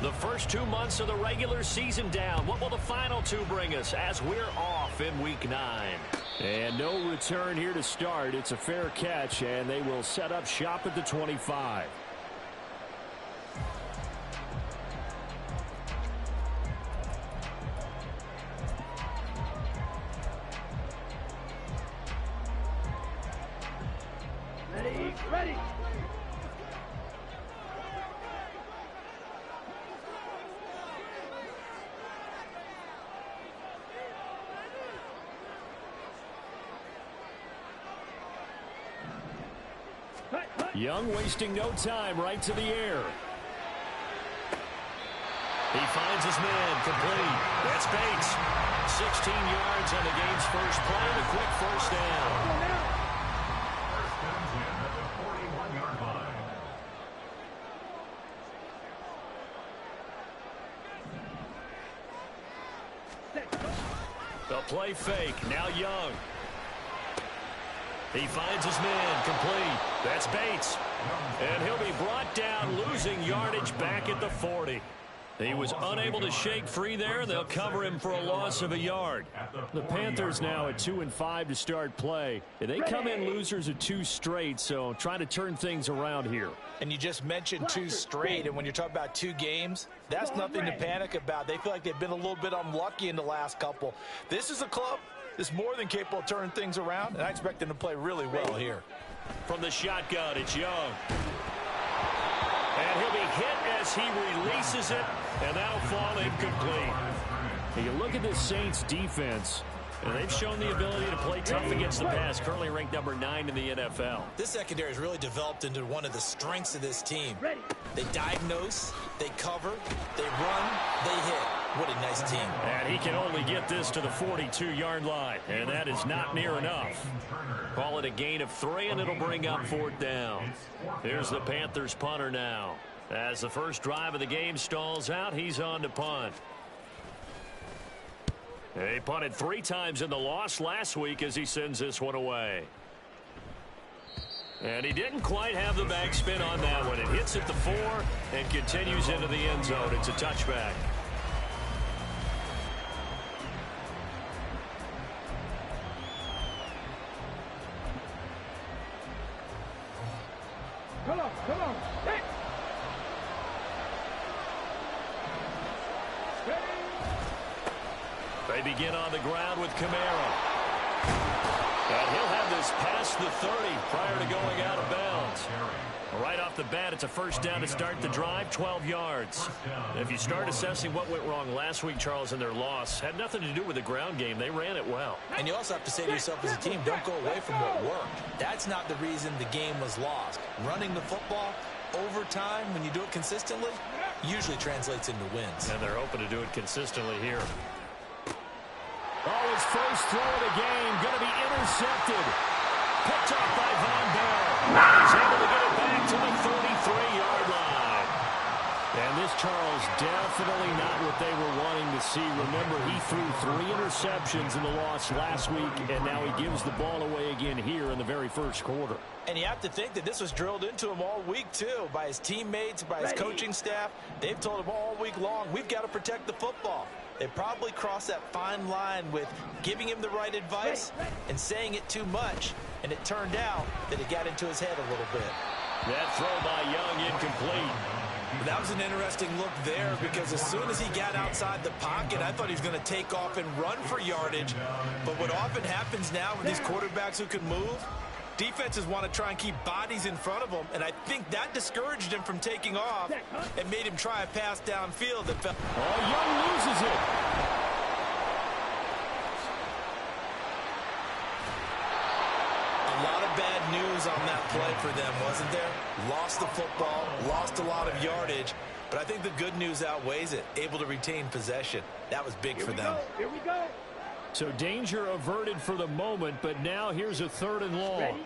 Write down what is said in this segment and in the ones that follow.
The first 2 months of the regular season down. What will the final two bring us as we're off in Week 9? And no return here to start. It's a fair catch, and they will set up shop at the 25. Ready. Young wasting no time, right to the air. He finds his man, complete. That's Bates. 16 yards on the game's first play and a quick first down. The play fake, now Young. He finds his man, complete. That's Bates. And he'll be brought down, losing yardage back at the 40. He was unable to shake free there. They'll cover him for a loss of a yard. The Panthers now at 2-5 to start play. They come in losers of 2 straight, so trying to turn things around here. And you just mentioned 2 straight, and when you're talking about 2 games, that's nothing to panic about. They feel like they've been a little bit unlucky in the last couple. This is a club that's more than capable of turning things around, and I expect them to play really well here. From the shotgun, it's Young. And he'll be hit as he releases it, and that'll fall incomplete. You look at this Saints defense, and they've shown the ability to play tough against the pass, currently ranked number 9 in the NFL. This secondary has really developed into one of the strengths of this team. They diagnose, they cover, they run, they hit. What a nice team. And he can only get this to the 42-yard line, and that is not near enough. Call it a gain of 3, and it'll bring up 4th down. Here's the Panthers punter now. As the first drive of the game stalls out, he's on to punt. He punted 3 times in the loss last week as he sends this one away. And he didn't quite have the backspin on that one. It hits at the 4 and continues into the end zone. It's a touchback. Come on. Hey. They begin on the ground with Kamara. And he'll have this past the 30 prior to going out of bounds. Right off the bat, it's a first down to start the drive, 12 yards. If you start assessing what went wrong last week, Charles, in their loss, had nothing to do with the ground game. They ran it well. And you also have to say to yourself as a team, don't go away from what worked. That's not the reason the game was lost. Running the football over time, when you do it consistently, usually translates into wins. And they're open to do it consistently here. Oh, his first throw of the game going to be intercepted. Picked off by Von Bell. He's able to get it back to the 33-yard line. And this, Charles, definitely not what they were wanting to see. Remember, he threw 3 interceptions in the loss last week, and now he gives the ball away again here in the very first quarter. And you have to think that this was drilled into him all week, too, by his teammates, by his coaching staff. They've told him all week long, we've got to protect the football. They probably crossed that fine line with giving him the right advice and saying it too much. And it turned out that it got into his head a little bit. That throw by Young incomplete. That was an interesting look there because as soon as he got outside the pocket, I thought he was going to take off and run for yardage. But what often happens now with these quarterbacks who can move, defenses want to try and keep bodies in front of them, and I think that discouraged him from taking off and made him try a pass downfield that fell. Oh, Young loses it. A lot of bad news on that play for them, wasn't there? Lost the football, lost a lot of yardage, but I think the good news outweighs it. Able to retain possession. That was big for them. Here we go. So danger averted for the moment, but now here's a 3rd and long.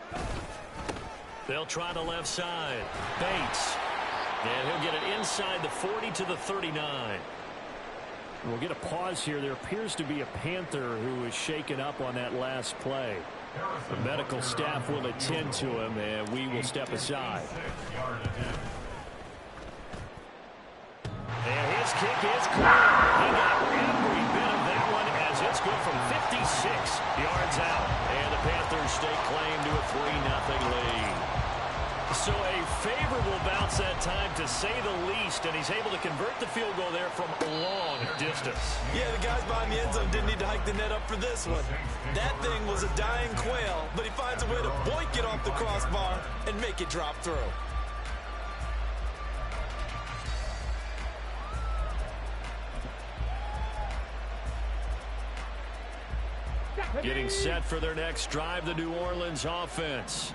They'll try the left side. Bates. And he'll get it inside the 40 to the 39. We'll get a pause here. There appears to be a Panther who was shaken up on that last play. The medical staff will attend to him, and we will step aside. And kick is clear. He got every bit of that one as it's good from 56 yards out. And the Panthers stake claim to a 3-0 lead. So a favorable bounce that time, to say the least, and he's able to convert the field goal there from a long distance. Yeah, the guys behind the end zone didn't need to hike the net up for this one. That thing was a dying quail, but he finds a way to boink it off the crossbar and make it drop through. Getting set for their next drive, the New Orleans offense.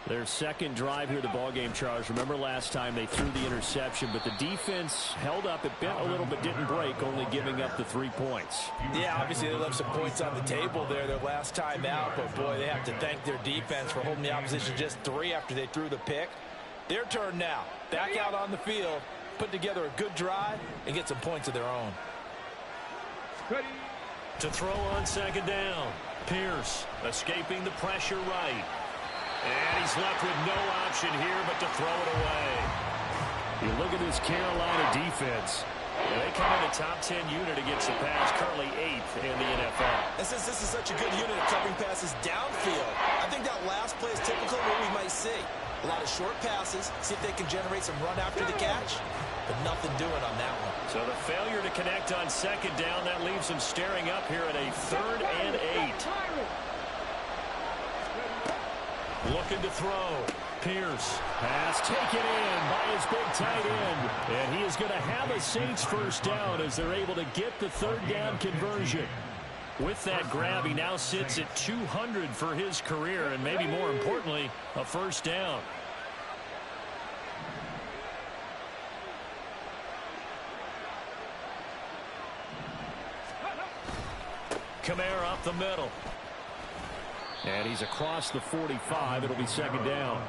Their second drive here, the ballgame, Charles. Remember last time they threw the interception, but the defense held up. It bent a little but didn't break, only giving up the 3 points. Yeah, obviously they left some points on the table there their last time out, but boy, they have to thank their defense for holding the opposition just 3 after they threw the pick. Their turn now. Back out on the field, put together a good drive, and get some points of their own. Ready. To throw on second down. Pierce escaping the pressure right. And he's left with no option here but to throw it away. You look at this Carolina defense. They come in a top 10 unit against the pass, currently 8th in the NFL. And since this is such a good unit of covering passes downfield, I think that last play is typical of what we might see. A lot of short passes, see if they can generate some run after the catch, but nothing doing on that one. So the failure to connect on second down, that leaves them staring up here at a 3rd and 8. Looking to throw. Pierce. Pass taken in by his big tight end. And he is going to have a Saints first down as they're able to get the 3rd down conversion. With that grab, he now sits at 200 for his career, and maybe more importantly, a first down. Kamara up the middle. And he's across the 45. It'll be second down.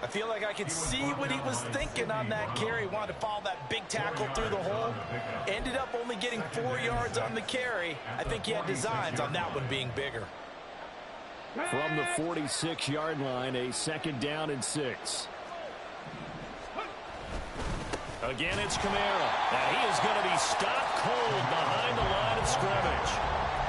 I feel like I could see what he was thinking on that carry. Wanted to follow that big tackle through the hole. Ended up only getting 4 yards on the carry. I think he had designs on that one being bigger. From the 46-yard line, a second down and 6. Again, it's Kamara. Now he is going to be stopped cold behind the line of scrimmage.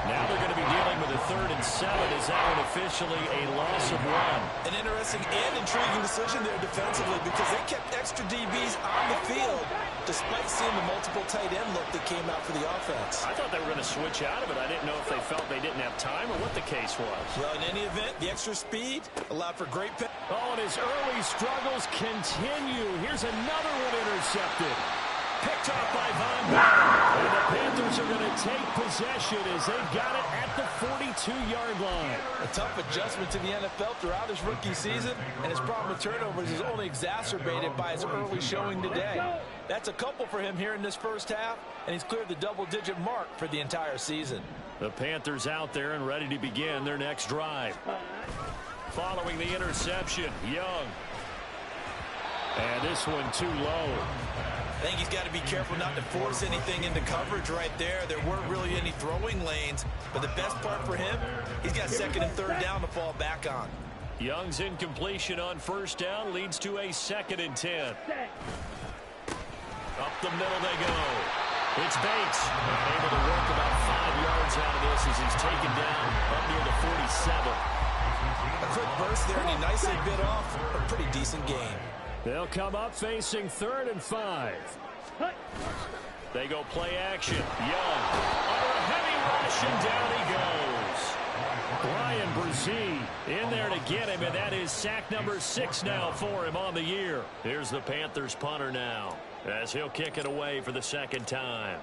Now they're going to be dealing with a 3rd and 7 as that one officially a loss of 1. An interesting and intriguing decision there defensively because they kept extra DBs on the field despite seeing the multiple tight end look that came out for the offense. I thought they were going to switch out of it. I didn't know if they felt they didn't have time or what the case was. Well, in any event, the extra speed allowed for great pick. Oh, and his early struggles continue. Here's another one intercepted. Picked off by Von Miller. And the Panthers are going to take possession as they've got it at the 42-yard line. A tough adjustment to the NFL throughout his rookie season, and his problem with turnovers is only exacerbated by his early showing today. That's a couple for him here in this first half, and he's cleared the double-digit mark for the entire season. The Panthers out there and ready to begin their next drive. Following the interception, Young. And this one too low. I think he's got to be careful not to force anything into coverage right there. There weren't really any throwing lanes, but the best part for him, he's got 2nd and 3rd down to fall back on. Young's incompletion on first down leads to a 2nd and 10. Up the middle they go. It's Bates, able to work about 5 yards out of this as he's taken down up near the 47. A quick burst there, and he nicely bit off a pretty decent gain. They'll come up facing 3rd and 5. They go play action. Young under a heavy rush, and down he goes. Brian Brzee in there to get him, and that is sack number 6 now for him on the year. Here's the Panthers punter now as he'll kick it away for the 2nd time.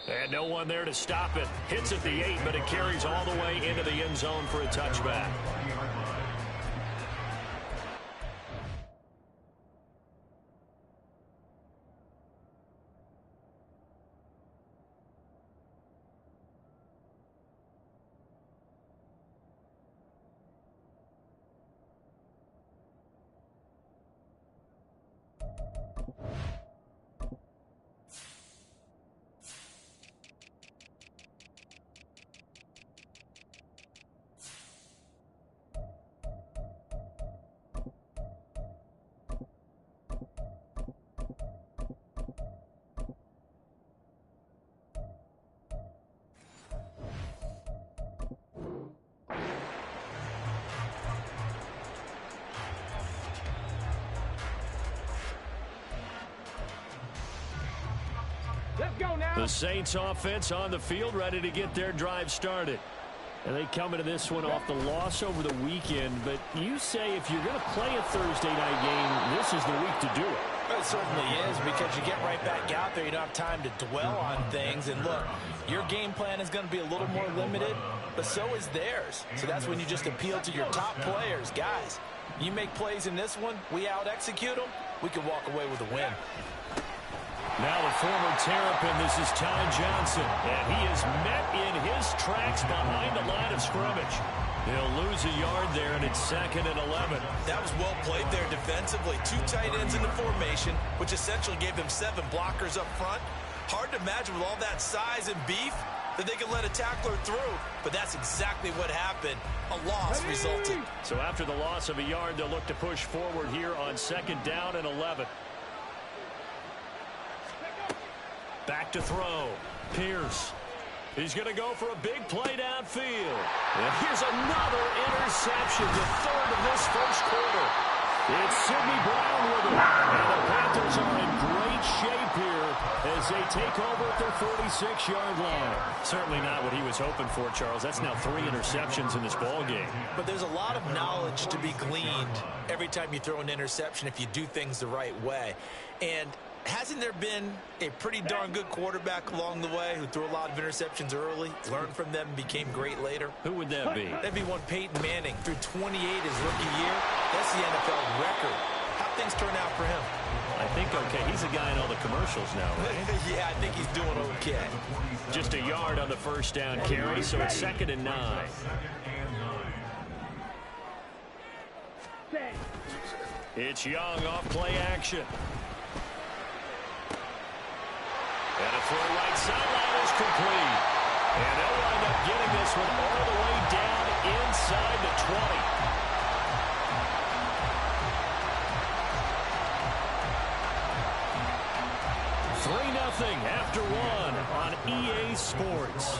And no one there to stop it. Hits at the 8, but it carries all the way into the end zone for a touchback. Go now. The Saints offense on the field, ready to get their drive started. And they come into this one off the loss over the weekend. But you say if you're going to play a Thursday night game, this is the week to do it. Well, it certainly is, because you get right back out there. You don't have time to dwell on things. And look, your game plan is going to be a little more limited, but so is theirs. So that's when you just appeal to your top players. Guys, you make plays in this one, we out-execute them, we can walk away with a win. Now the former Terrapin, this is Ty Johnson, and he is met in his tracks behind the line of scrimmage. He'll lose a yard there, and it's 2nd and 11. That was well played there defensively. 2 tight ends in the formation, which essentially gave them 7 blockers up front. Hard to imagine with all that size and beef that they could let a tackler through, but that's exactly what happened. A loss resulted. So after the loss of a yard, they'll look to push forward here on 2nd down and 11. Back to throw. Pierce. He's going to go for a big play downfield. And here's another interception, the 3rd of this first quarter. It's Sidney Brown with it. And the Panthers are in great shape here as they take over at their 46-yard line. Certainly not what he was hoping for, Charles. That's now 3 interceptions in this ball game. But there's a lot of knowledge to be gleaned every time you throw an interception if you do things the right way. And hasn't there been a pretty darn good quarterback along the way who threw a lot of interceptions early, learned from them, and became great later? Who would that be? That'd be one Peyton Manning. Threw 28 his rookie year. That's the NFL record. How'd things turn out for him? I think okay. He's a guy in all the commercials now, right? Yeah, I think he's doing okay. Just a yard on the first down carry, so it's 2nd and 9. It's Young off play action. And a throw right sideline is complete. And they'll wind up getting this one all the way down inside the 20. Nothing after 1 on EA Sports.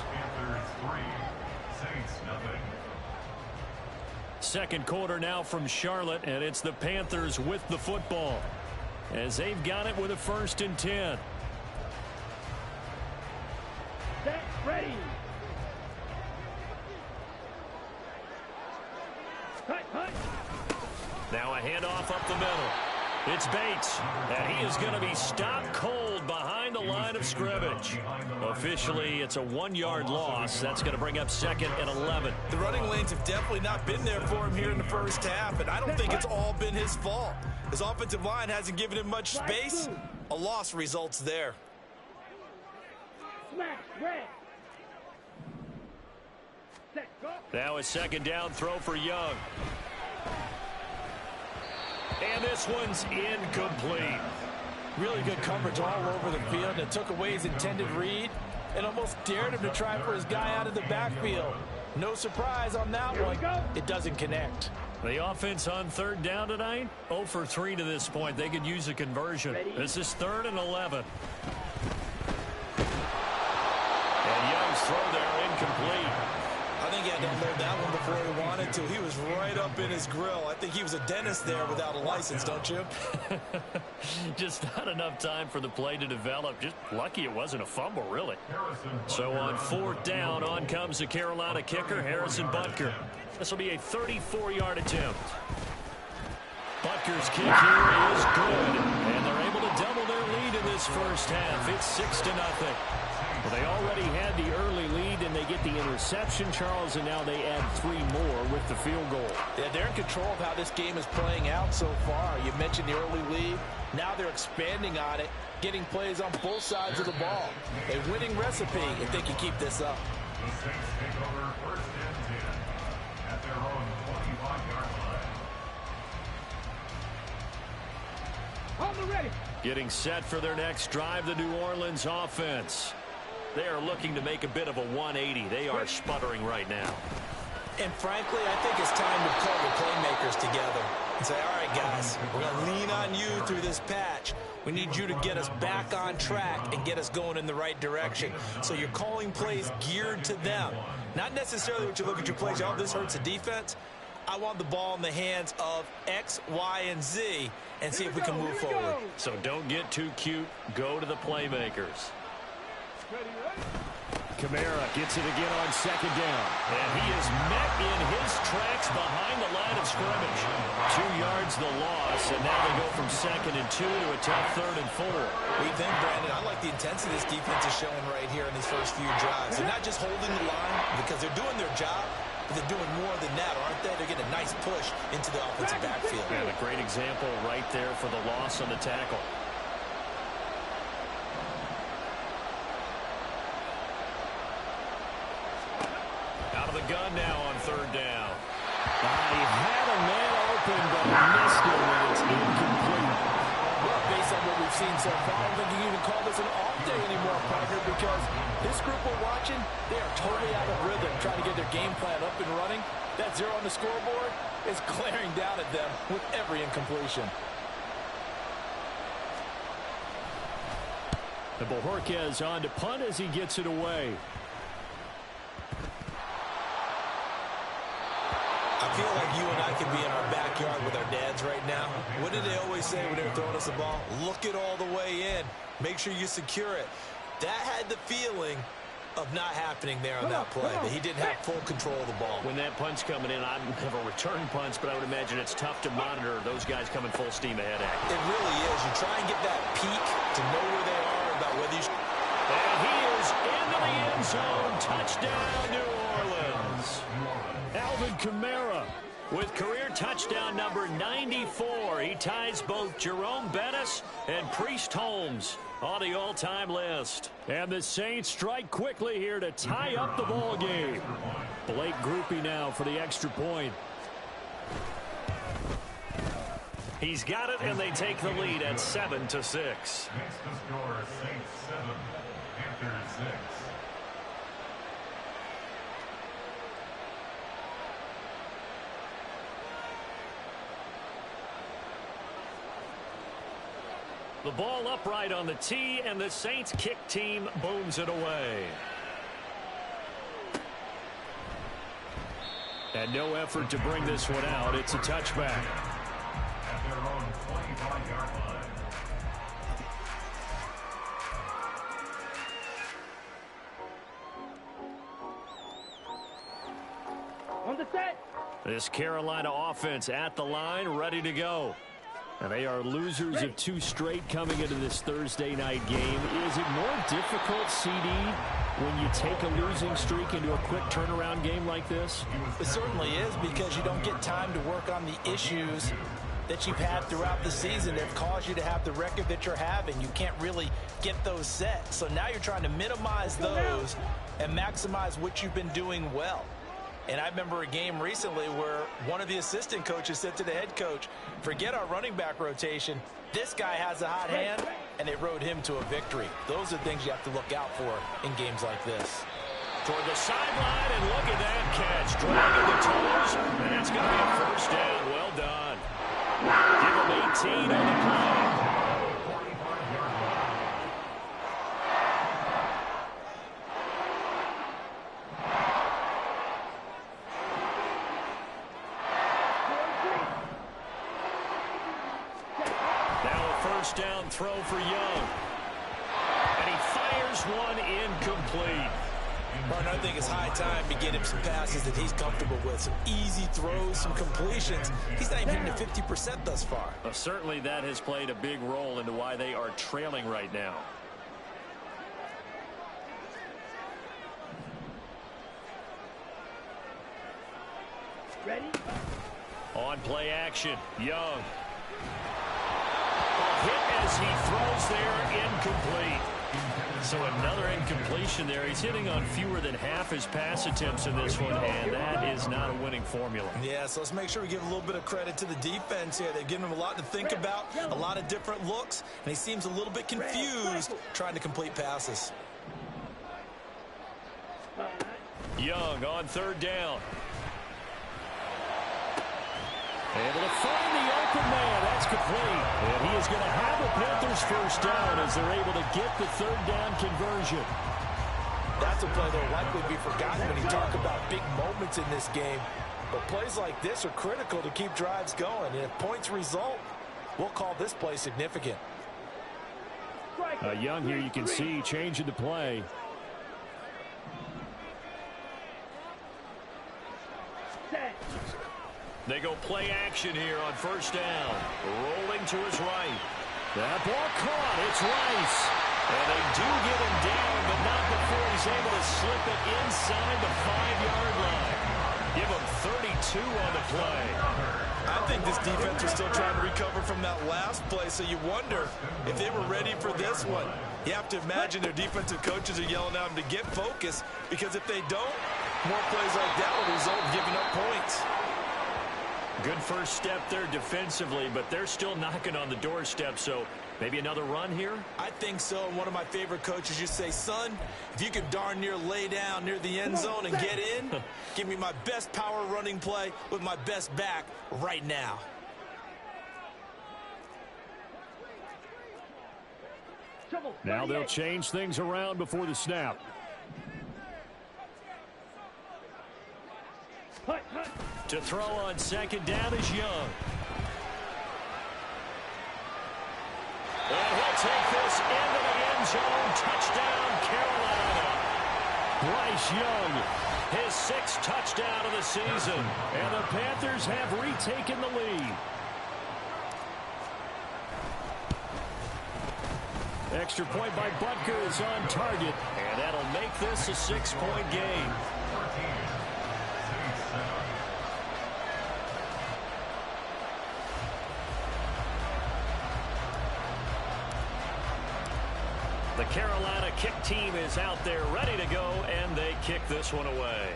Second quarter now from Charlotte, and it's the Panthers with the football as they've got it with a 1st and 10. Set, ready. Cut. Now a handoff up the middle. It's Bates, and he is going to be stopped cold behind the line of scrimmage. Officially, it's a 1-yard loss. That's going to bring up 2nd and 11. The running lanes have definitely not been there for him here in the first half, and I don't think it's all been his fault. His offensive line hasn't given him much space. A loss results there. Smash, red. Set, go. Now a 2nd down throw for Young. And this one's incomplete. Really good coverage all over the field, and it took away his intended read and almost dared him to try for his guy out of the backfield. No surprise on that one. It doesn't connect. The offense on 3rd down tonight, 0 for 3 to this point. They could use a conversion. This is 3rd and 11. And Young's throw there incomplete. I think he had to unload that one before he wanted to. He was right up in his grill. I think he was a dentist there without a license, don't you? Just not enough time for the play to develop. Just lucky it wasn't a fumble, really. So on 4th down, on comes the Carolina kicker, Harrison Butker. This will be a 34-yard attempt. Butker's kick here is good, and they're able to double their lead in this first half. It's 6-0. Well, they already had the early lead, and they get the interception, Charles, and now they add 3 more with the field goal. Yeah, they're in control of how this game is playing out so far. You mentioned the early lead. Now they're expanding on it, getting plays on both sides of the ball. A winning recipe if they can keep this up. On the ready. Getting set for their next drive, the New Orleans offense. They are looking to make a bit of a 180. They are sputtering right now. And frankly, I think it's time to call the playmakers together and say, all right, guys, we're going to lean on you through this patch. We need you to get us back on track and get us going in the right direction. So you're calling plays geared to them. Not necessarily what you look at your plays, oh, this hurts the defense. I want the ball in the hands of X, Y, and Z and see if we can move forward. So don't get too cute. Go to the playmakers. Kamara gets it again on second down. And he is met in his tracks behind the line of scrimmage. 2 yards the loss, and now they go from 2nd and 2 to a tough 3rd and 4. What do you think, Brandon? I like the intensity this defense is showing right here in these first few drives. They're not just holding the line because they're doing their job, but they're doing more than that, aren't they? They're getting a nice push into the offensive backfield. And a great example right there for the loss on the tackle. Out of the gun now on 3rd down. He had a man open, but missed him, and it's incomplete. Well, based on what we've seen so far, I don't think you can even call this an off day anymore, partner, because this group we're watching, they are totally out of rhythm, trying to get their game plan up and running. That 0 on the scoreboard is glaring down at them with every incompletion. And Bojorquez on to punt as he gets it away. I feel like you and I could be in our backyard with our dads right now. What did they always say when they were throwing us the ball? Look it all the way in. Make sure you secure it. That had the feeling of not happening there on that play. That he didn't have full control of the ball. When that punt's coming in, I never return punts, but I would imagine it's tough to monitor those guys coming full steam ahead at. It really is. You try and get that peek to know where they are about whether you... And he is into the end zone. Touchdown, New Orleans. Alvin Kamara with career touchdown number 94. He ties both Jerome Bettis and Priest Holmes on the all-time list. And the Saints strike quickly here to tie up the ball game. Blake Groupie now for the extra point. He's got it, and they take the lead at 7-6. Next to score, Saints 7, Panthers 6. The ball upright on the tee, and the Saints kick team booms it away. And no effort to bring this one out. It's a touchback. At their own 25-yard line. On the set. This Carolina offense at the line, ready to go. And they are losers of 2 straight coming into this Thursday night game. Is it more difficult, CD, when you take a losing streak into a quick turnaround game like this? It certainly is, because you don't get time to work on the issues that you've had throughout the season that have caused you to have the record that you're having. You can't really get those set. So now you're trying to minimize those and maximize what you've been doing well. And I remember a game recently where one of the assistant coaches said to the head coach, forget our running back rotation. This guy has a hot hand, and they rode him to a victory. Those are things you have to look out for in games like this. Toward the sideline, and look at that catch. Dragging the toes, and it's going to be a first down. Well done. Give him 18 on the play. Down throw for Young. And he fires one incomplete. Martin, I think it's high time to get him some passes that he's comfortable with. Some easy throws, some completions. He's not even hitting to 50% thus far. Well, certainly that has played a big role into why they are trailing right now. Ready? On play action, Young. Hit as he throws there, incomplete. So another incompletion there. He's hitting on fewer than half his pass attempts in this one, and that is not a winning formula. Yeah, so let's make sure we give a little bit of credit to the defense here. They've given him a lot to think about, a lot of different looks, and he seems a little bit confused trying to complete passes. Young on 3rd down. Able to find the open man. That's complete. And he is going to have a Panthers first down as they're able to get the 3rd down conversion. That's a play that will likely be forgotten when you talk about big moments in this game. But plays like this are critical to keep drives going. And if points result, we'll call this play significant. Young here, you can see changing the play. Set. They go play action here on first down. Rolling to his right. That ball caught. It's Rice. And they do get him down, but not before he's able to slip it inside the 5-yard line. Give him 32 on the play. I think this defense was still trying to recover from that last play, so you wonder if they were ready for this one. You have to imagine their defensive coaches are yelling at them to get focused, because if they don't, more plays like that will result in giving up points. Good first step there defensively, but they're still knocking on the doorstep, so maybe another run here? I think so. And one of my favorite coaches used to say, son, if you can darn near lay down near the end zone and get in, give me my best power running play with my best back right now. Now they'll change things around before the snap. To throw on second down is Young. And he'll take this into the end zone. Touchdown, Carolina. Bryce Young, His 6th touchdown of the season. and the Panthers have retaken the lead. Extra point by Butker is on target. And that'll make this a 6-point game. The Carolina kick team is out there ready to go, and they kick this one away.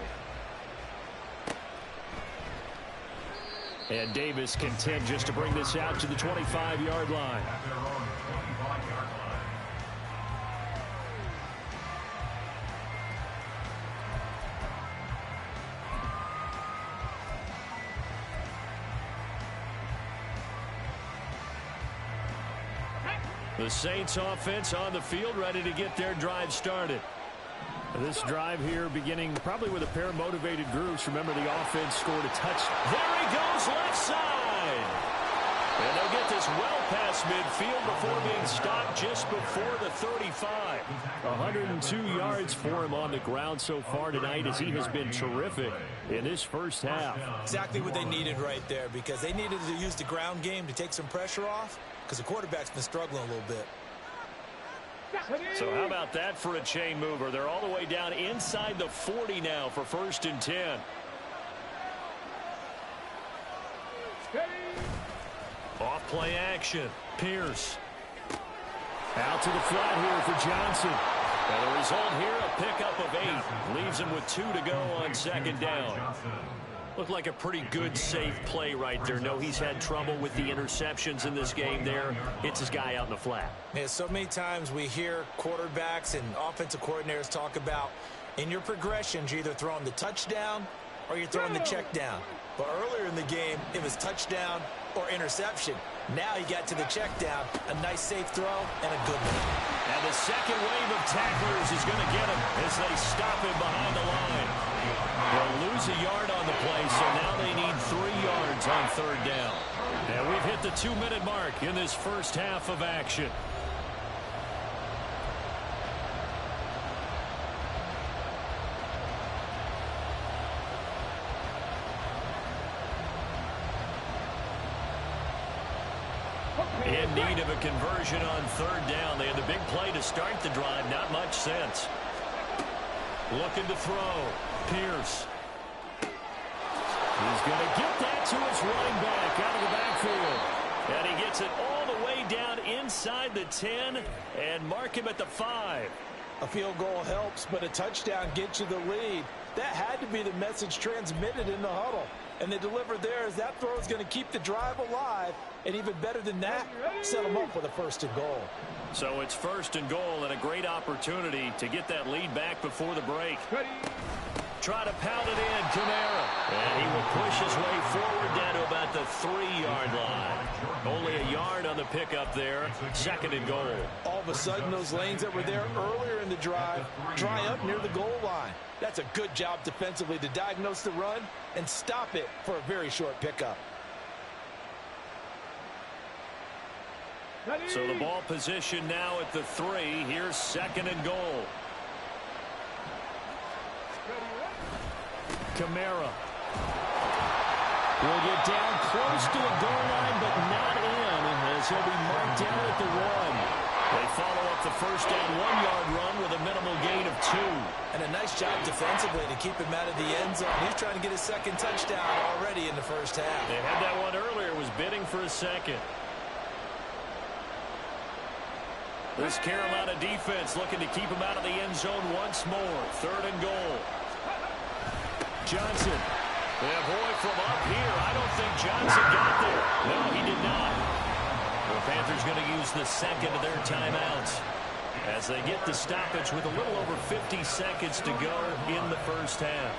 And Davis content just to bring this out to the 25-yard line. At their own 25-yard line. The Saints offense on the field, ready to get their drive started. This drive here beginning probably with a pair of motivated groups. Remember, the offense scored a touchdown. There he goes, left side. And they'll get this well past midfield before being stopped just before the 35. 102 yards for him on the ground so far tonight, as he has been terrific in this first half. Exactly what they needed right there, because they needed to use the ground game to take some pressure off, because the quarterback's been struggling a little bit. So how about that for a chain mover? They're all the way down inside the 40 now for 1st and 10. Off play action. Pierce. Out to the flat here for Johnson. And the result here, a pickup of 8. Leaves him with 2 to go on second down. Looked like a pretty good, safe play right there. No, he's had trouble with the interceptions in this game there. Hits his guy out in the flat. Yeah, so many times we hear quarterbacks and offensive coordinators talk about, in your progressions, you're either throwing the touchdown or you're throwing the check down. But earlier in the game, it was touchdown or interception. Now he got to the check down, a nice safe throw, and a good one. And the second wave of tacklers is going to get him as they stop him behind the line. They'll lose a yard on the play, so now they need 3 yards on 3rd down. And we've hit the 2-minute mark in this first half of action. In need of a conversion on 3rd down. They had the big play to start the drive. Not much sense. Looking to throw. Pierce. He's going to get that to his running back out of the backfield. And he gets it all the way down inside the 10 and mark him at the 5. A field goal helps, but a touchdown gets you the lead. That had to be the message transmitted in the huddle. And they delivered there as that throw is going to keep the drive alive. And even better than that, set them up with a 1st and goal. So it's 1st and goal and a great opportunity to get that lead back before the break. Try to pound it in, Kamara. And he will push his way forward down to about the 3-yard line. Only a yard on the pickup there. 2nd and goal. All of a sudden, those lanes that were there earlier in the drive dry up near the goal line. That's a good job defensively to diagnose the run and stop it for a very short pickup. So the ball position now at the 3. Here's 2nd and goal. Kamara will get down close to the goal line, but not in, as he'll be marked down at the 1. They follow up the first down 1-yard run with a minimal gain of 2. And a nice job defensively to keep him out of the end zone. He's trying to get his 2nd touchdown already in the first half. They had that one earlier, was bidding for a 2nd. This Carolina defense looking to keep him out of the end zone once more. 3rd and goal. Johnson. Yeah, boy, from up here, I don't think Johnson got there. No, he did not. The Panthers going to use the 2nd of their timeouts as they get the stoppage with a little over 50 seconds to go in the first half.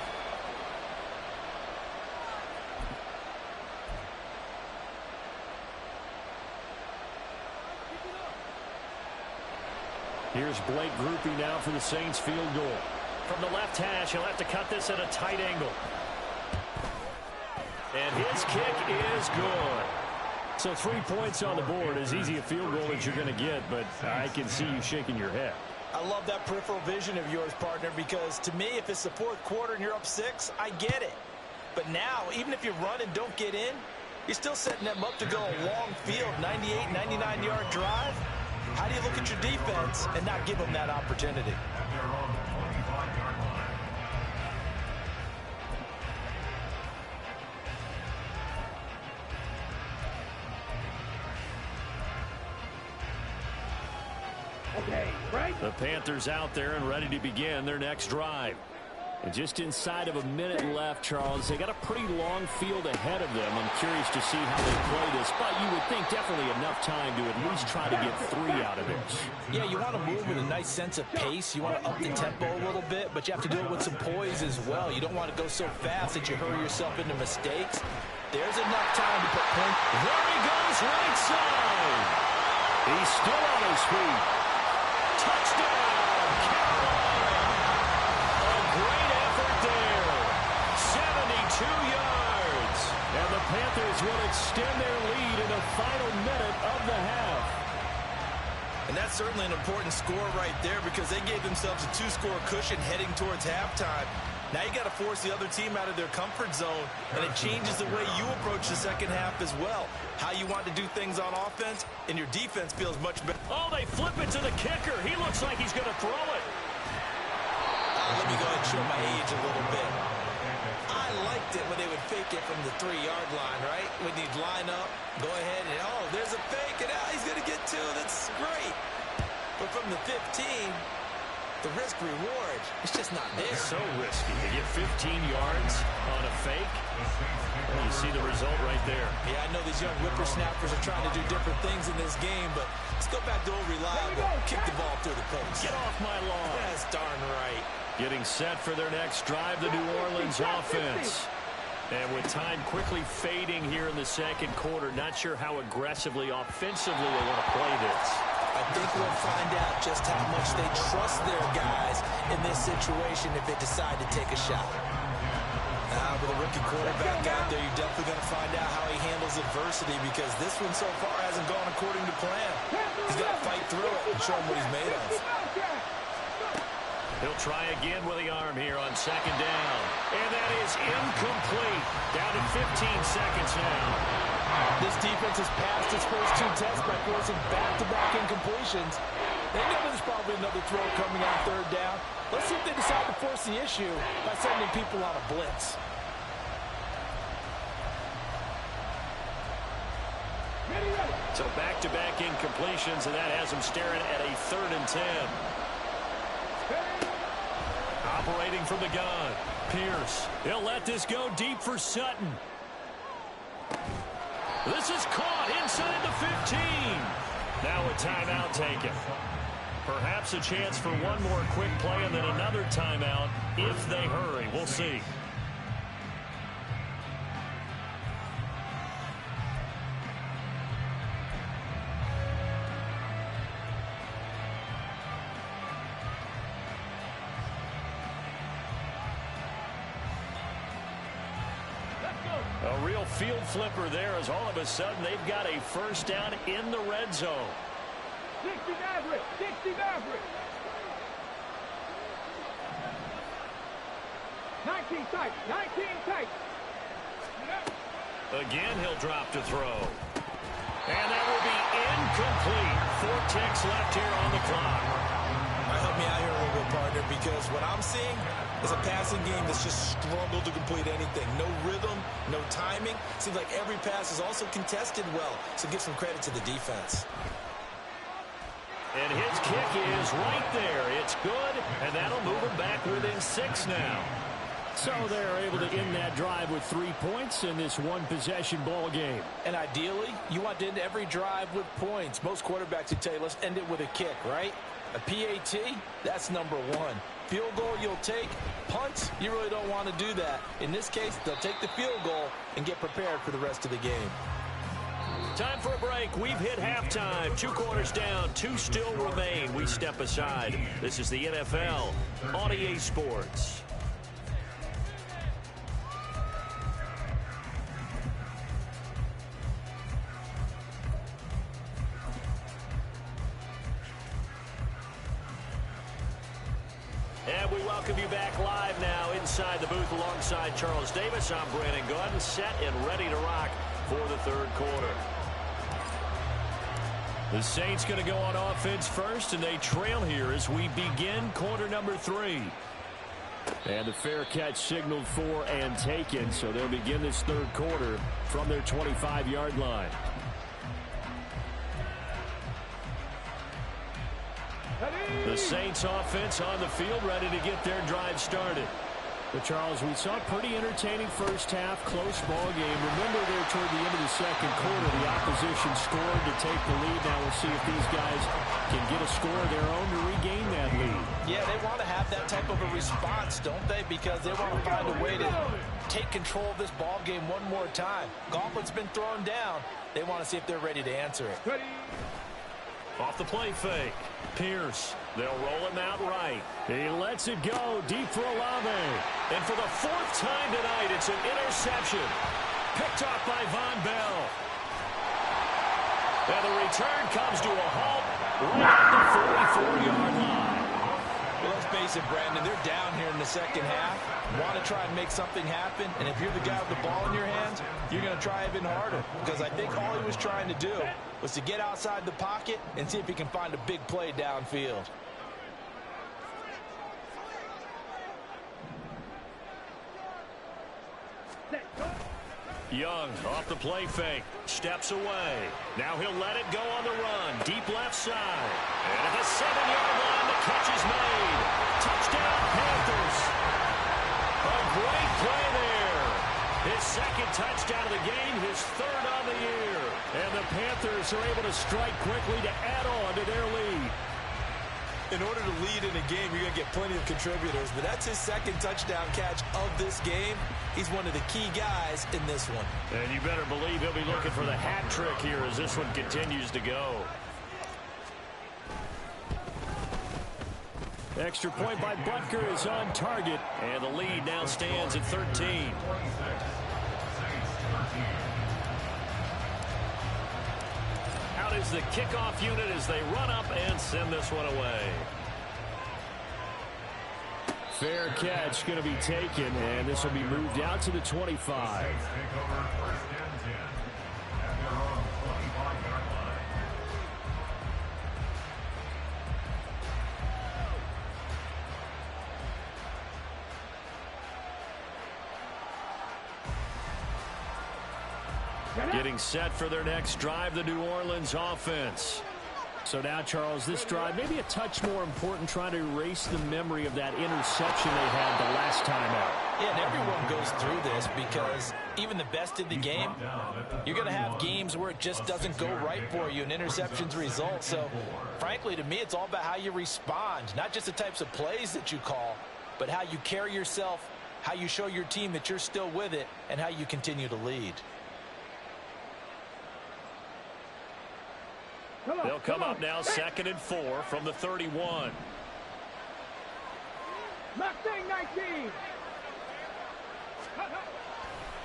Here's Blake Groupie now for the Saints field goal. From the left hash, he'll have to cut this at a tight angle. And his kick is good. So 3 points on the board, as easy a field goal as you're going to get, but I can see you shaking your head. I love that peripheral vision of yours, partner, because to me, if it's the 4th quarter and you're up 6, I get it. But now, even if you run and don't get in, you're still setting them up to go a long field, 98, 99-yard drive. How do you look at your defense and not give them that opportunity? Okay, right? The Panthers out there and ready to begin their next drive. And just inside of a minute left, Charles, they got a pretty long field ahead of them. I'm curious to see how they play this, but you would think definitely enough time to at least try to get 3 out of this. Yeah, you want to move with a nice sense of pace. You want to up the tempo a little bit, but you have to do it with some poise as well. You don't want to go so fast that you hurry yourself into mistakes. There's enough time to put points. There he goes, right side. He's still on his feet. Touchdown, Carolina. A great effort there. 72 yards. And the Panthers will extend their lead in the final minute of the half. And that's certainly an important score right there because they gave themselves a 2-score cushion heading towards halftime. Now you got to force the other team out of their comfort zone, and it changes the way you approach the second half as well. How you want to do things on offense, and your defense feels much better. Oh, they flip it to the kicker. He looks like he's going to throw it. Let me go ahead and show my age a little bit. I liked it when they would fake it from the 3-yard line, right? When you'd line up, go ahead, and oh, there's a fake, and he's going to get 2. That's great. But from the 15... the risk-reward, it's just not there. It's so risky. They get 15 yards on a fake. Well, you see the result right there. Yeah, I know these young whippersnappers are trying to do different things in this game, but let's go back to old reliable. Kick the ball through the post. Get off my lawn. That's darn right. Getting set for their next drive, the New Orleans offense. And with time quickly fading here in the second quarter, not sure how aggressively, offensively they want to play this. I think we'll find out just how much they trust their guys in this situation if they decide to take a shot. With a rookie quarterback out there, you're definitely going to find out how he handles adversity because this one so far hasn't gone according to plan. He's got to fight through it and show him what he's made of. He'll try again with the arm here on 2nd down. And that is incomplete. Down to 15 seconds now. This defense has passed its first 2 tests by forcing back-to-back incompletions. They know there's probably another throw coming on 3rd down. Let's see if they decide to force the issue by sending people on a blitz. So back-to-back incompletions, and that has them staring at a 3rd and 10. Operating from the gun, Pierce. He'll let this go deep for Sutton. This is caught inside the 15. Now a timeout taken. Perhaps a chance for one more quick play and then another timeout if they hurry. We'll see. Let's go. A real field flipper there as all of a sudden they've got a first down in the red zone. 60 Maverick! 60 Maverick! 19 tight! 19 tight! Again, he'll drop to throw. And that will be incomplete. 4 ticks left here on the clock. Help me out here a little bit, partner, because what I'm seeing is a passing game that's just struggled to complete anything. No rhythm, no timing. Seems like every pass is also contested well, so give some credit to the defense. And his kick is right there. It's good, and that'll move him back within 6 now. So they're able to end that drive with 3 points in this one-possession ball game. And ideally, you want to end every drive with points. Most quarterbacks would tell you, let's end it with a kick, right? A PAT, that's number 1. Field goal you'll take. Punts, you really don't want to do that. In this case, they'll take the field goal and get prepared for the rest of the game. Time for a break. We've hit halftime. 2 quarters down. 2 still remain. We step aside. This is the NFL on EA Sports. And we welcome you back live now inside the booth alongside Charles Davis. I'm Brandon Gaudin, set and ready to rock for the 3rd quarter. The Saints going to go on offense first, and they trail here as we begin quarter number 3. And the fair catch signaled for and taken, so they'll begin this 3rd quarter from their 25-yard line. The Saints offense on the field, ready to get their drive started. But, Charles, we saw a pretty entertaining first half, close ball game. Remember there toward the end of the 2nd quarter, the opposition scored to take the lead. Now we'll see if these guys can get a score of their own to regain that lead. Yeah, they want to have that type of a response, don't they? Because they want to find a way to take control of this ball game one more time. Gauntlet's been thrown down. They want to see if they're ready to answer it. Off the play fake. Pierce. They'll roll him out right. He lets it go deep for Olave. And for the 4th time tonight, it's an interception. Picked off by Von Bell. And the return comes to a halt right at the 44-yard line. Well, let's face it, Brandon, they're down here in the 2nd half. Want to try and make something happen, and if you're the guy with the ball in your hands, you're going to try even harder. Because I think all he was trying to do was to get outside the pocket and see if he can find a big play downfield. Young off the play fake. Steps away. Now he'll let it go on the run. Deep left side. And at the 7-yard line, the catch is made. Touchdown, Panthers. A great play there. His 2nd touchdown of the game, his 3rd on the year. And the Panthers are able to strike quickly to add on to their lead. In order to lead in a game, you're going to get plenty of contributors, but that's his 2nd touchdown catch of this game. He's one of the key guys in this one. And you better believe he'll be looking for the hat trick here as this one continues to go. Extra point by Butker is on target. And the lead now stands at 13. Out is the kickoff unit as they run up and send this one away. Fair catch going to be taken, and this will be moved out to the 25. Getting set for their next drive, the New Orleans offense. So now, Charles, this drive maybe a touch more important, trying to erase the memory of that interception they had the last time out. Yeah, and everyone goes through this because even the best in the game, you're going to have games where it just doesn't go right for you and interceptions result. So, frankly, to me, it's all about how you respond, not just the types of plays that you call, but how you carry yourself, how you show your team that you're still with it, and how you continue to lead. They'll come up now 2nd and 4 from the 31. Mustang 19.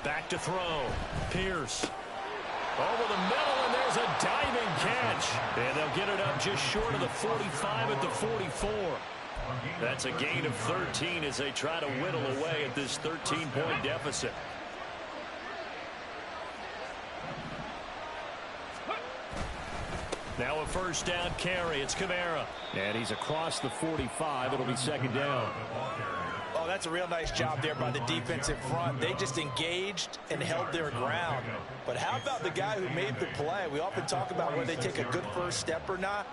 Back to throw. Pierce. Over the middle, and there's a diving catch. And they'll get it up just short of the 45 at the 44. That's a gain of 13 as they try to whittle away at this 13-point deficit. Now a first down carry. It's Kamara. And he's across the 45. It'll be second down. Oh, that's a real nice job there by the defensive front. They just engaged and held their ground. But how about the guy who made the play? We often talk about whether they take a good first step or not.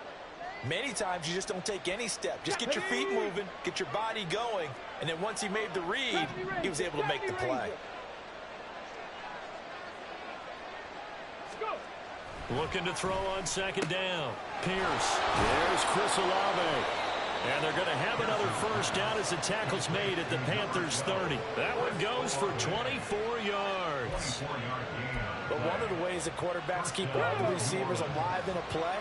Many times you just don't take any step. Just get your feet moving, get your body going, and then once he made the read, he was able to make the play. Looking to throw on second down. Pierce. There's Chris Olave. And they're going to have another first down as the tackle's made at the Panthers 30. That one goes for 24 yards. But one of the ways that quarterbacks keep all the receivers alive in a play,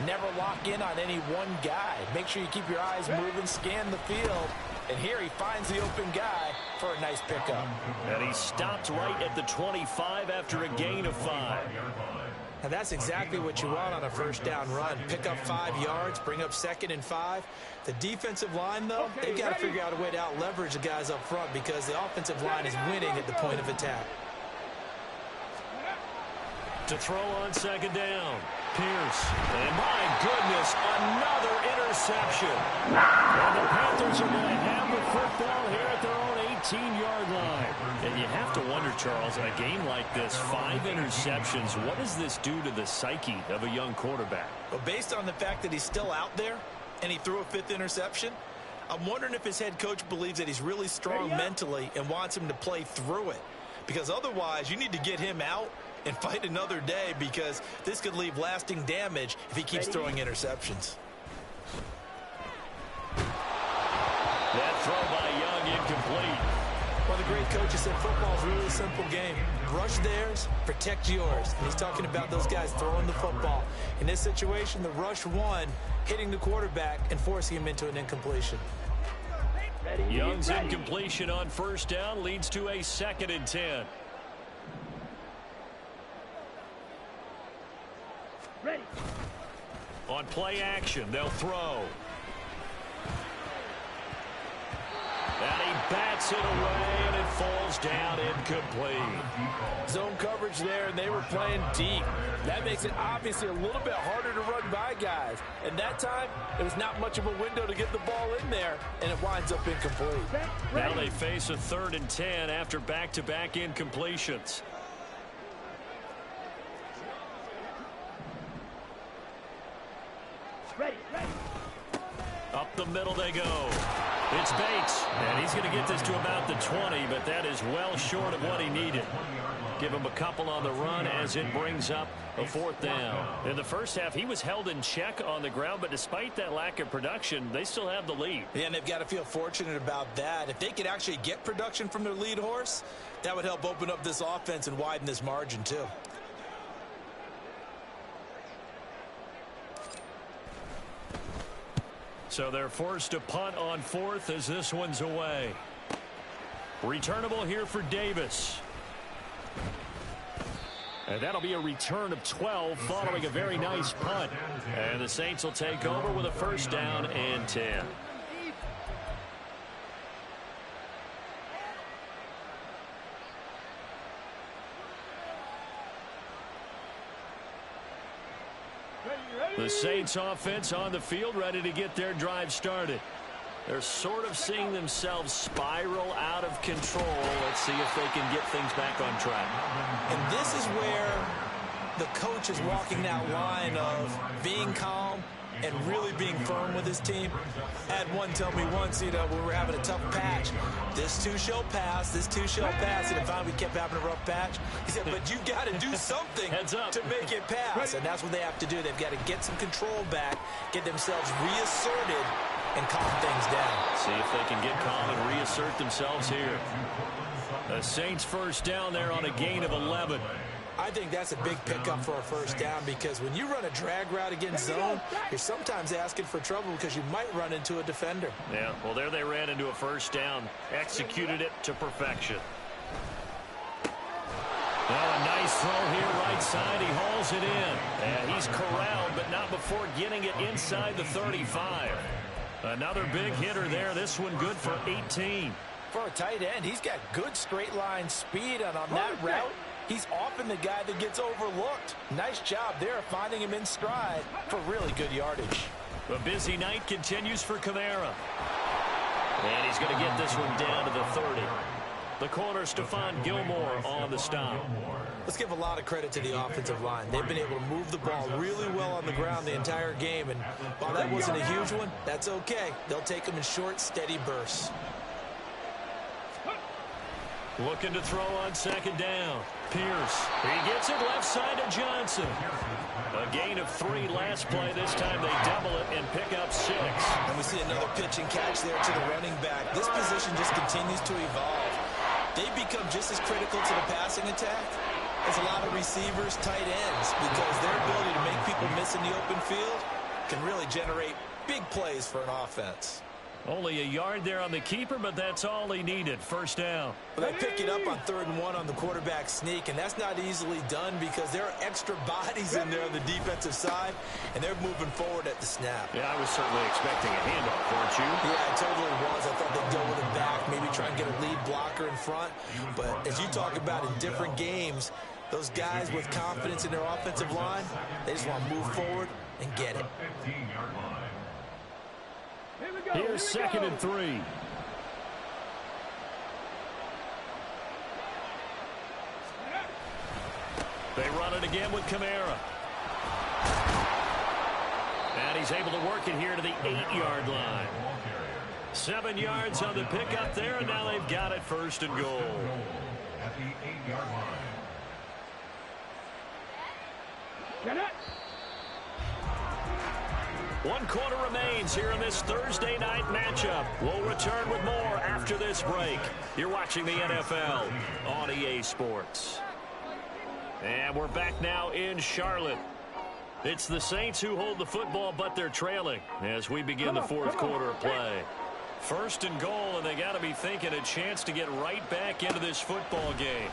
never lock in on any one guy. Make sure you keep your eyes moving, scan the field. And here he finds the open guy for a nice pickup. And he stopped right at the 25 after a gain of 5. And that's exactly what you want on a first down run. Pick up 5 yards, bring up 2nd and 5. The defensive line, though, they've got to figure out a way to out-leverage the guys up front because the offensive line is winning at the point of attack. To throw on second down. Pierce. And my goodness, another interception. And the Panthers are going to have the football here at their own 18-yard line. And you have to wonder, Charles, a game like this, 5 interceptions, what does this do to the psyche of a young quarterback? Well, based on the fact that he's still out there and he threw a 5th interception, I'm wondering if his head coach believes that he's really strong mentally and wants him to play through it. Because otherwise, you need to get him out and fight another day because this could leave lasting damage if he keeps throwing interceptions. That throw by Young incomplete. Well, the great coach has said football's a really simple game. Rush theirs, protect yours. And he's talking about those guys throwing the football. In this situation, the rush won, hitting the quarterback and forcing him into an incompletion. Young's incompletion on first down leads to a 2nd and 10. Ready. On play action, they'll throw. And he bats it away, and it falls down incomplete. Zone coverage there, and they were playing deep. That makes it obviously a little bit harder to run by guys. And that time, there was not much of a window to get the ball in there, and it winds up incomplete. Now they face a 3rd and 10 after back-to-back incompletions. Ready. Up the middle they go. It's Bates, and he's going to get this to about the 20, but that is well short of what he needed. Give him a couple on the run as it brings up a 4th down. In the first half, he was held in check on the ground, but despite that lack of production, they still have the lead. Yeah, and they've got to feel fortunate about that. If they could actually get production from their lead horse, that would help open up this offense and widen this margin too. So they're forced to punt on 4th as this one's away. Returnable here for Davis. And that'll be a return of 12 following a very nice punt. And the Saints will take over with a first down and 10. The Saints offense on the field ready to get their drive started. They're sort of seeing themselves spiral out of control. Let's see if they can get things back on track. And this is where the coach is walking that line of being calm and really being firm with his team. I had one tell me once, we were having a tough patch. This too shall pass, this too shall pass. And finally we kept having a rough patch. He said, but you got to do something to make it pass. And that's what they have to do. They've got to get some control back, get themselves reasserted, and calm things down. See if they can get calm and reassert themselves here. The Saints first down there on a gain of 11. I think that's a big pickup for a first down because when you run a drag route against zone, you're sometimes asking for trouble because you might run into a defender. Yeah, well, there they ran into a first down, executed it to perfection. Now a nice throw here right side. He hauls it in. And he's corralled, but not before getting it inside the 35. Another big hitter there. This one good for 18. For a tight end, he's got good straight line speed, and on that route, he's often the guy that gets overlooked. Nice job there finding him in stride for really good yardage. A busy night continues for Kamara. And he's going to get this one down to the 30. The corner, Stephon Gilmore on the stop. Let's give a lot of credit to the offensive line. They've been able to move the ball really well on the ground the entire game. And while that wasn't a huge one, that's okay. They'll take them in short, steady bursts. Looking to throw on second down. Pierce. He gets it left side to Johnson. A gain of 3 last play. This time they double it and pick up 6. And we see another pitch and catch there to the running back. This position just continues to evolve. They become just as critical to the passing attack as a lot of receivers, tight ends, because their ability to make people miss in the open field can really generate big plays for an offense. Only a yard there on the keeper, but that's all he needed. First down. They pick it up on 3rd and 1 on the quarterback sneak, and that's not easily done because there are extra bodies in there on the defensive side, and they're moving forward at the snap. Yeah, I was certainly expecting a handoff, weren't you? Yeah, it totally was. I thought they'd go with it back, maybe try and get a lead blocker in front. But as you talk about in different games, those guys with confidence in their offensive line, they just want to move forward and get it. 15-yard line. Here's 2nd and 3. They run it again with Kamara. And he's able to work it here to the 8-yard line. 7 yards on the pickup there, and now they've got it 1st and goal. At the 8-yard line. Get it. 1 quarter remains here in this Thursday night matchup. We'll return with more after this break. You're watching the NFL on EA Sports. And we're back now in Charlotte. It's the Saints who hold the football, but they're trailing as we begin the 4th quarter of play. 1st and goal, and they got to be thinking a chance to get right back into this football game.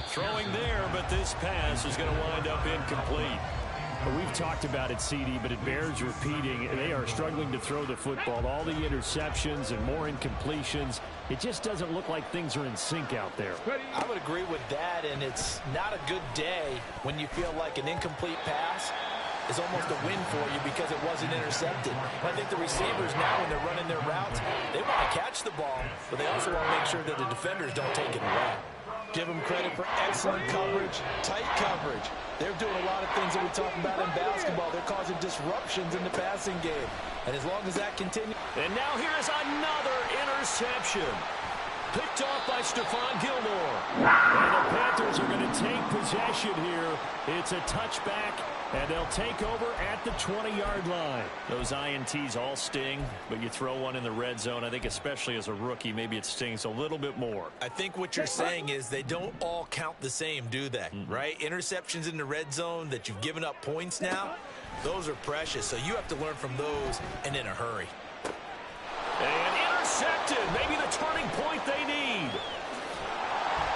Throwing there, but this pass is going to wind up incomplete. We've talked about it, CD, but it bears repeating. They are struggling to throw the football. All the interceptions and more incompletions. It just doesn't look like things are in sync out there. I would agree with that, and it's not a good day when you feel like an incomplete pass is almost a win for you because it wasn't intercepted. I think the receivers now, when they're running their routes, they want to catch the ball, but they also want to make sure that the defenders don't take it away. Give them credit for excellent coverage, tight coverage. They're doing a lot of things that we talk about in basketball. They're causing disruptions in the passing game. And as long as that continues. And now here's another interception. Picked off by Stephon Gilmore. And the Panthers are going to take possession here. It's a touchback, and they'll take over at the 20-yard line. Those INTs all sting, but you throw one in the red zone. I think especially as a rookie, maybe it stings a little bit more. I think what you're saying is they don't all count the same, do they? Right? Interceptions in the red zone that you've given up points now, those are precious. So you have to learn from those and in a hurry. And intercepted. Maybe the turning point they need.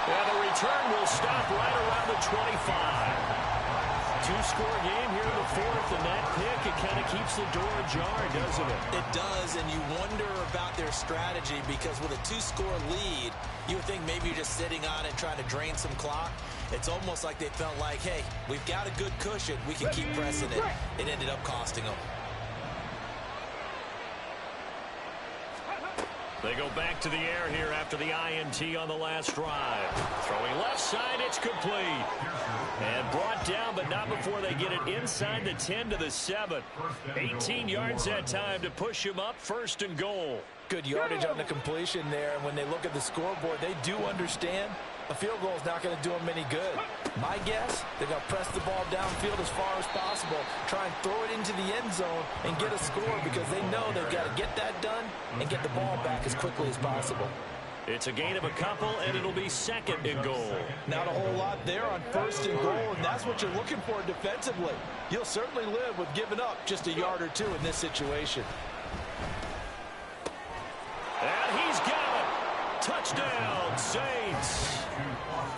And the return will stop right around the 25. 2-score game here in the 4th, and that pick, it kind of keeps the door ajar, doesn't it? It does, and you wonder about their strategy because with a 2-score lead, you would think maybe you're just sitting on it trying to drain some clock. It's almost like they felt like, hey, we've got a good cushion. We can keep pressing it. It ended up costing them. They go back to the air here after the INT on the last drive. Throwing left side, it's complete. And brought down, but not before they get it inside the 10 to the 7. 18 yards that time to push him up 1st and goal. Good yardage on the completion there. And when they look at the scoreboard, they do understand a field goal is not going to do them any good. My guess, they're going to press the ball downfield as far as possible, try and throw it into the end zone and get a score because they know they've got to get that done and get the ball back as quickly as possible. It's a gain of a couple, and it'll be 2nd and goal. Not a whole lot there on 1st and goal, and that's what you're looking for defensively. You'll certainly live with giving up just a yard or two in this situation. And he's got it. Touchdown, Saints.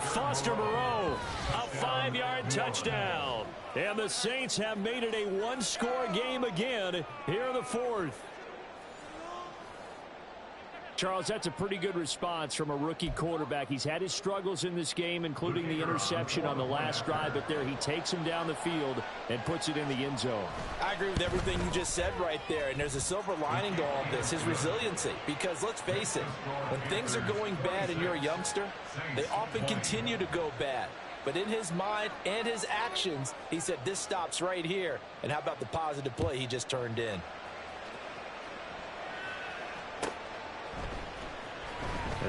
Foster Moreau, a 5-yard touchdown. And the Saints have made it a one-score game again here in the fourth. Charles, that's a pretty good response from a rookie quarterback. He's had his struggles in this game, including the interception on the last drive, but there he takes him down the field and puts it in the end zone. I agree with everything you just said right there, and there's a silver lining to all of this, his resiliency. Because let's face it, when things are going bad and you're a youngster, they often continue to go bad. But in his mind and his actions, he said, this stops right here. And how about the positive play he just turned in?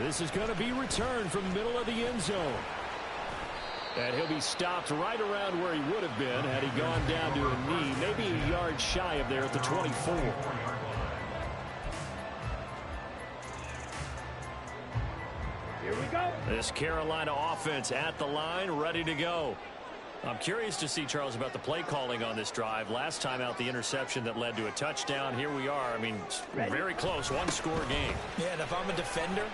This is going to be returned from the middle of the end zone. And he'll be stopped right around where he would have been had he gone down to a knee, maybe a yard shy of there at the 24. Here we go. This Carolina offense at the line, ready to go. I'm curious to see, Charles, about the play calling on this drive. Last time out, the interception that led to a touchdown. Here we are. I mean, very close, one-score game. Yeah, and if I'm a defender,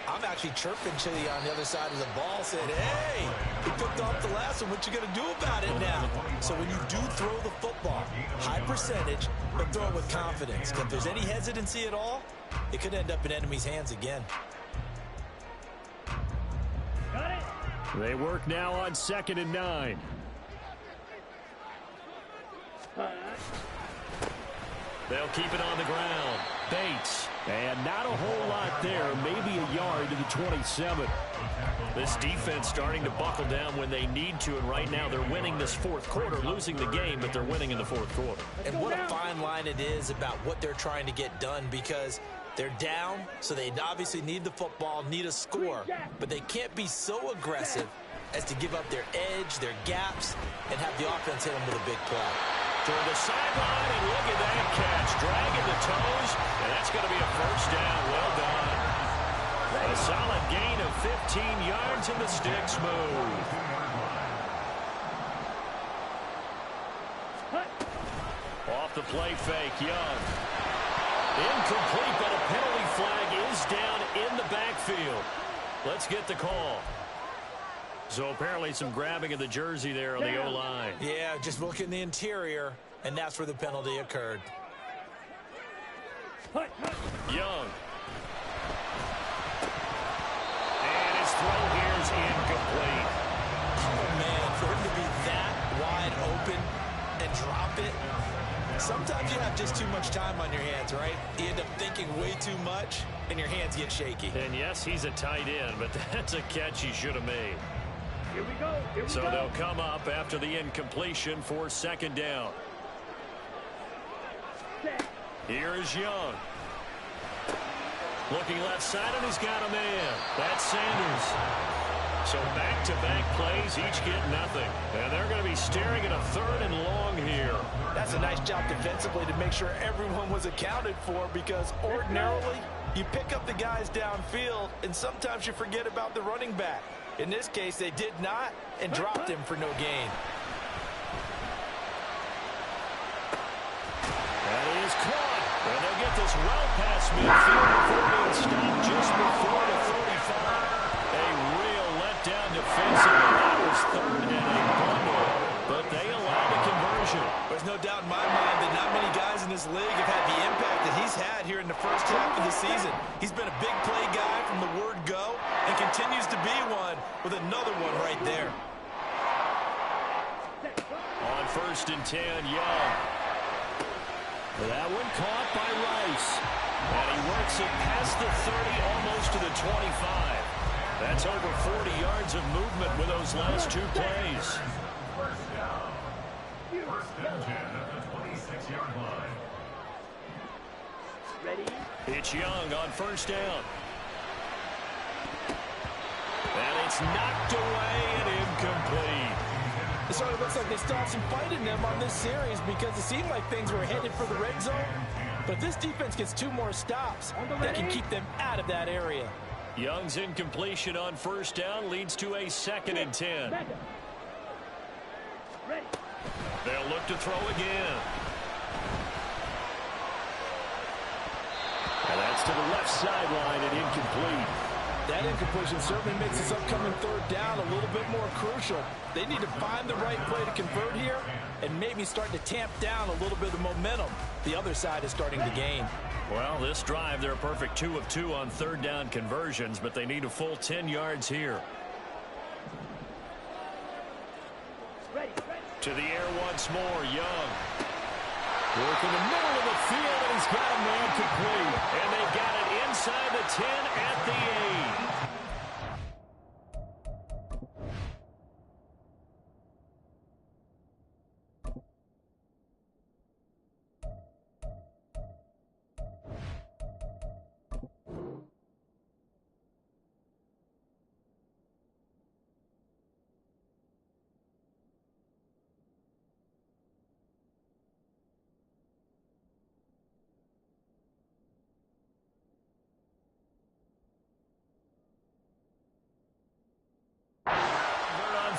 I'm actually chirping Chili on the other side of the ball, saying, hey, he picked off the last one. What you going to do about it now? So when you do throw the football, high percentage, but throw it with confidence. If there's any hesitancy at all, it could end up in enemy's hands again. Got it. They work now on 2nd and 9. They'll keep it on the ground. Bates. And not a whole lot there, maybe a yard to the 27. This defense starting to buckle down when they need to, and right now they're winning this fourth quarter, losing the game, but they're winning in the fourth quarter. And what a fine line it is about what they're trying to get done, because they're down, so they obviously need the football, need a score, but they can't be so aggressive as to give up their edge, their gaps, and have the offense hit them with a big play. Toward the sideline, and look at that catch. Dragging the toes, and that's going to be a first down. Well done. A solid gain of 15 yards, and the sticks move. Off the play fake, Young. Incomplete, but a penalty flag is down in the backfield. Let's get the call. So apparently some grabbing of the jersey there on the O-line. Yeah, just look in the interior, and that's where the penalty occurred. Young. And his throw here is incomplete. Oh, man, for him to be that wide open and drop it, sometimes you have just too much time on your hands, right? You end up thinking way too much, and your hands get shaky. And yes, he's a tight end, but that's a catch he should have made. Here we go. Here we So go. they'll come up after the incompletion for 2nd down. Here is Young. Looking left side, and he's got a man. That's Sanders. So back-to-back plays, each get nothing. And they're going to be staring at a 3rd and long here. That's a nice job defensively to make sure everyone was accounted for, because ordinarily you pick up the guys downfield, and sometimes you forget about the running back. In this case, they did not, and dropped him for no gain. That is caught. And they'll get this well past midfield before being stopped just before the 35. A real letdown defensively. That was 3rd and a bundle. But they allowed a conversion. There's no doubt in my mind that not many guys in this league have had the impact that he's had here in the first half of the season. He's been a big play guy from the word go, and continues to be one with another one right there. On 1st and 10, Young. That one caught by Rice. And he works it past the 30, almost to the 25. That's over 40 yards of movement with those last 2 plays. First down. First and 10 at the 26-yard line. Ready? It's Young on 1st down. And it's knocked away and incomplete. It sort of looks like they still have some fight in them on this series, because it seemed like things were headed for the red zone. But if this defense gets 2 more stops, they can keep them out of that area. Young's incompletion on 1st down leads to a 2nd and 10. Ready. They'll look to throw again. And that's to the left sideline and incomplete. That incompletion certainly makes this upcoming third down a little bit more crucial. They need to find the right play to convert here and maybe start to tamp down a little bit of momentum the other side is starting to gain. Well, this drive, they're a perfect 2 of 2 on third down conversions, but they need a full 10 yards here. To the air once more, Young. Work in the middle of the field, and he's got a man complete. And they got it inside the 10 at the 8.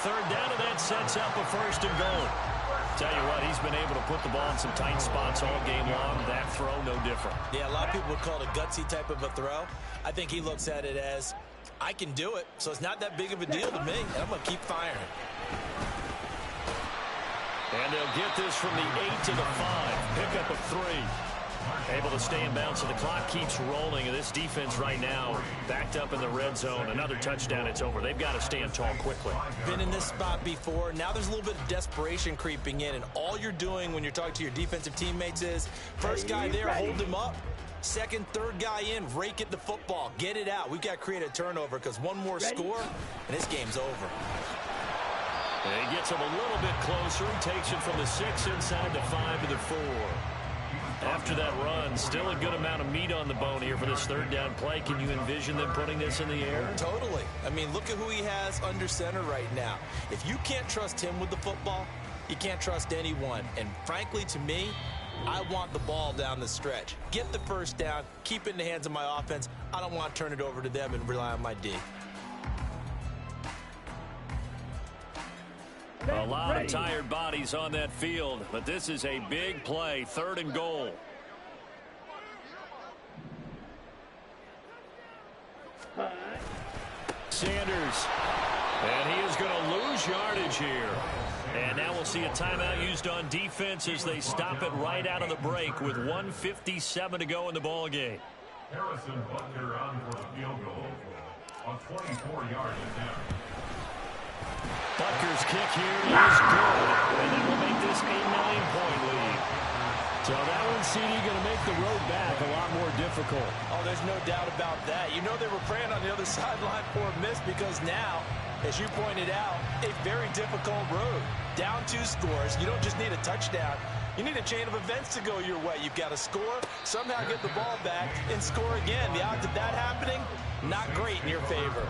Third down, and that sets up a first and goal. Tell you what, he's been able to put the ball in some tight spots all game long. That throw, no different. Yeah, a lot of people would call it a gutsy type of a throw. I think he looks at it as, I can do it, so it's not that big of a deal to me, and I'm going to keep firing. And they'll get this from the 8 to the 5. Pickup of 3. Able to stay in bounds, so the clock keeps rolling. And this defense right now backed up in the red zone. Another touchdown, it's over. They've got to stand tall quickly. Been in this spot before. Now there's a little bit of desperation creeping in. And all you're doing when you're talking to your defensive teammates is, first guy there, hold him up. Second, third guy in, rake at the football. Get it out. We've got to create a turnover because one more score, and this game's over. And he gets him a little bit closer. He takes it from the 6 inside the 5 to the 4. After that run, still a good amount of meat on the bone here for this third down play. Can you envision them putting this in the air? Totally. I mean, look at who he has under center right now. If you can't trust him with the football, you can't trust anyone. And frankly, to me, I want the ball down the stretch. Get the first down, keep it in the hands of my offense. I don't want to turn it over to them and rely on my D. A lot of tired bodies on that field, but this is a big play, third and goal. Sanders, and he is going to lose yardage here. And now we'll see a timeout used on defense as they stop it right out of the break with 1:57 to go in the ball game. Harrison Butker on for the field goal on 24-yard attempt. Butker's kick here is good, and that will make this a 9-point lead. So that one, CD, going to make the road back a lot more difficult. Oh, there's no doubt about that. You know they were praying on the other sideline for a miss because now, as you pointed out, a very difficult road. Down 2 scores. You don't just need a touchdown. You need a chain of events to go your way. You've got to score, somehow get the ball back, and score again. The odds of that happening, not great in your favor.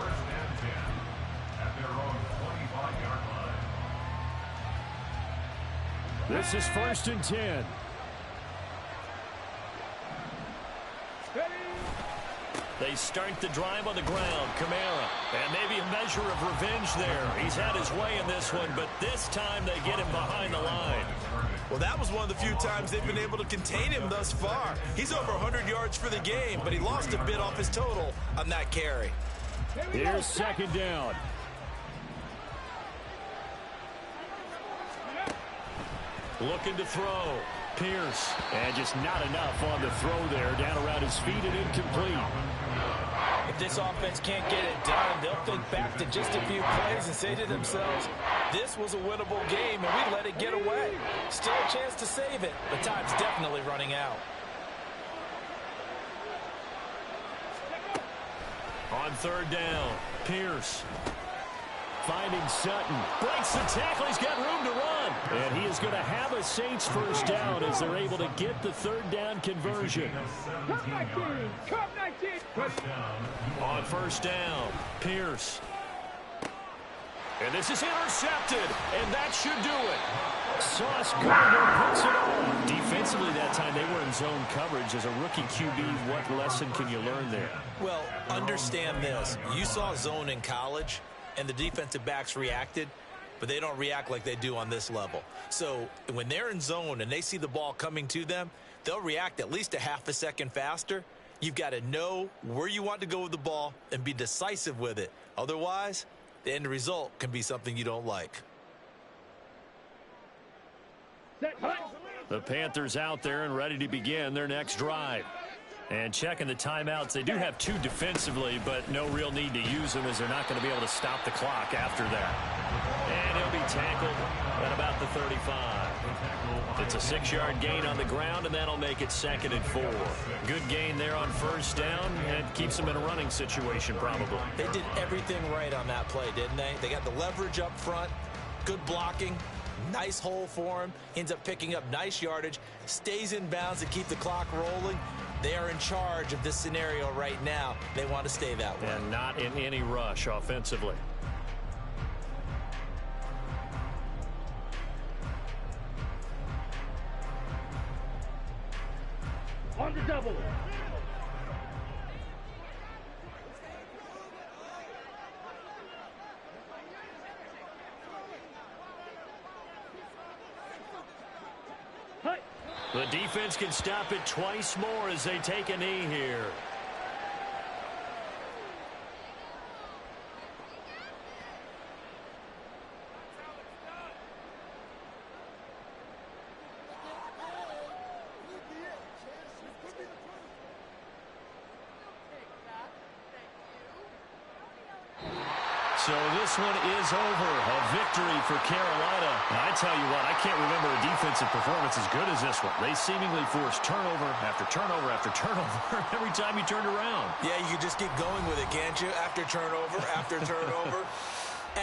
This is 1st and 10. They start the drive on the ground. Kamara. And maybe a measure of revenge there. He's had his way in this one, but this time they get him behind the line. Well, that was one of the few times they've been able to contain him thus far. He's over 100 yards for the game, but he lost a bit off his total on that carry. Here's 2nd down. Looking to throw. Pierce. And just not enough on the throw there. Down around his feet and incomplete. If this offense can't get it done, they'll think back to just a few plays and say to themselves, this was a winnable game and we let it get away. Still a chance to save it, but time's definitely running out. On 3rd down, Pierce. Finding Sutton. Breaks the tackle. He's got room to run. And he is going to have a Saints first down as they're able to get the 3rd down conversion. Come 19. Come 19. On 1st down, Pierce. And this is intercepted. And that should do it. Sauce Gardner puts it on. Defensively that time, they were in zone coverage. As a rookie QB, what lesson can you learn there? Well, understand this. You saw zone in college, and the defensive backs reacted, but they don't react like they do on this level. So when they're in zone and they see the ball coming to them, they'll react at least a half a second faster. You've got to know where you want to go with the ball and be decisive with it. Otherwise, the end result can be something you don't like. The Panthers out there and ready to begin their next drive. And checking the timeouts, they do have 2 defensively, but no real need to use them as they're not going to be able to stop the clock after that. And he'll be tackled at about the 35. It's a 6-yard gain on the ground, and that'll make it 2nd and 4. Good gain there on first down, and keeps them in a running situation probably. They did everything right on that play, didn't they? They got the leverage up front, good blocking, nice hole for him, ends up picking up nice yardage, stays in bounds to keep the clock rolling. They are in charge of this scenario right now. They want to stay that way. And not in any rush offensively. On the double. The defense can stop it twice more as they take a knee here. So this one is over. A victory for Carolina. And I tell you what, I can't remember a defensive performance as good as this one. They seemingly forced turnover after turnover after turnover every time you turned around. Yeah, you can just keep going with it, can't you? After turnover, after turnover.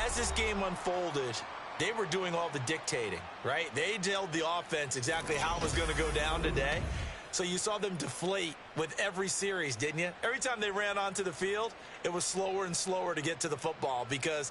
As this game unfolded, they were doing all the dictating, right? They told the offense exactly how it was going to go down today. So you saw them deflate with every series, didn't you? Every time they ran onto the field, it was slower and slower to get to the football because